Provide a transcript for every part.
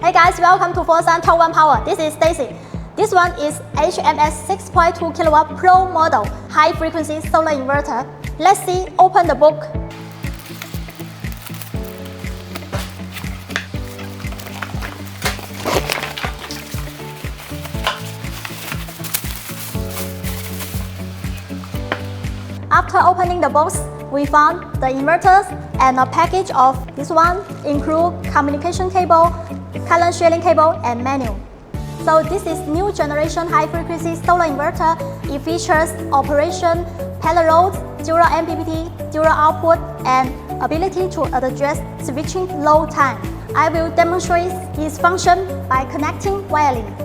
Hey guys, welcome to Fosun Top 1 Power. This is Stacy. This one is HMS 6.2 kW Pro model high frequency solar inverter. Let's see, open the book. After opening the box, we found the inverters and a package of this one include communication cable, current sharing cable, and manual. So this is new generation high frequency solar inverter. It features operation, parallel, zero MPPT, dual output, and ability to adjust switching load time. I will demonstrate its function by connecting wireless.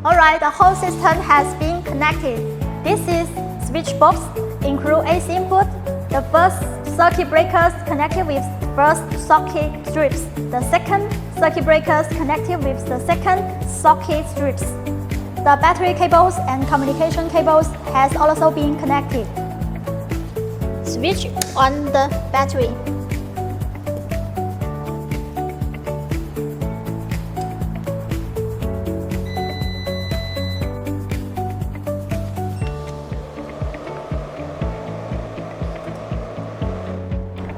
Alright, the whole system has been connected. This is switch box, include AC input. The first circuit breakers connected with first socket strips. The second circuit breakers connected with the second socket strips. The battery cables and communication cables has also been connected. Switch on the battery.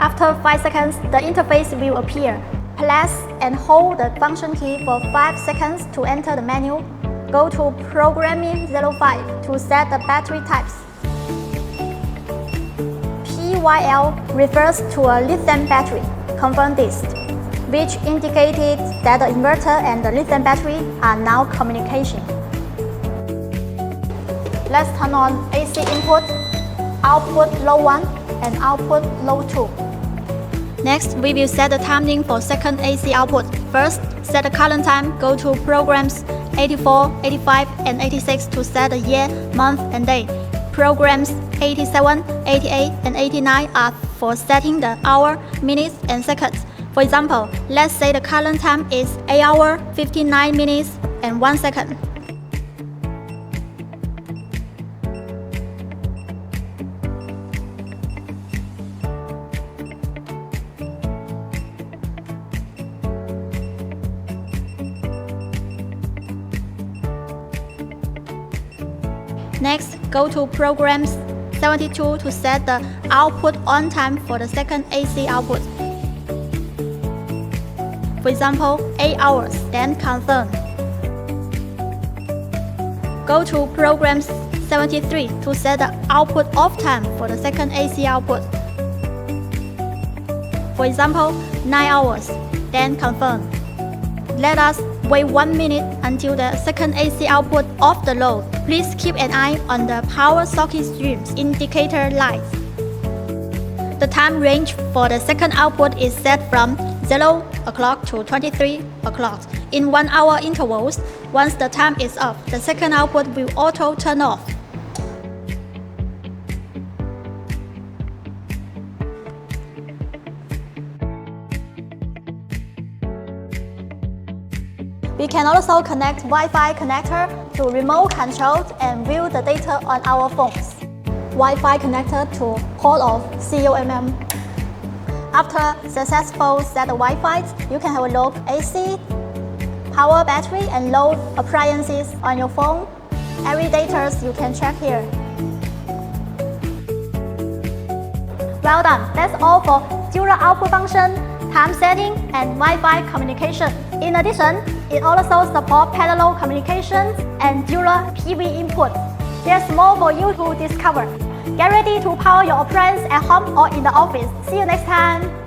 After 5 seconds, the interface will appear. Press and hold the function key for 5 seconds to enter the menu. Go to Programming 05 to set the battery types. PYL refers to a lithium battery. Confirm this, which indicated that the inverter and the lithium battery are now communicating. Let's turn on AC input, output low 1 and output low 2. Next, we will set the timing for second AC output. First, set the current time, go to Programs 84, 85, and 86 to set the year, month, and day. Programs 87, 88, and 89 are for setting the hour, minutes, and seconds. For example, let's say the current time is 8 hours, 59 minutes, and 1 second. Next, go to Programs 72 to set the output on time for the second AC output. For example, 8 hours, then confirm. Go to Programs 73 to set the output off time for the second AC output. For example, 9 hours, then confirm. Let us wait 1 minute until the second AC output off the load. Please keep an eye on the power socket streams indicator lights. The time range for the second output is set from 0 o'clock to 23 o'clock in 1 hour intervals. Once the time is up, the second output will auto turn off. We can also connect Wi-Fi connector to remote control and view the data on our phones. Wi-Fi connector to port of COMM. After successful set the Wi-Fi, you can have a look AC, power battery and load appliances on your phone. Every data you can check here. Well done, that's all for dual output function, time setting and Wi-Fi communication. In addition, it also supports parallel communications and dual PV input. There's more for you to discover. Get ready to power your appliance at home or in the office. See you next time!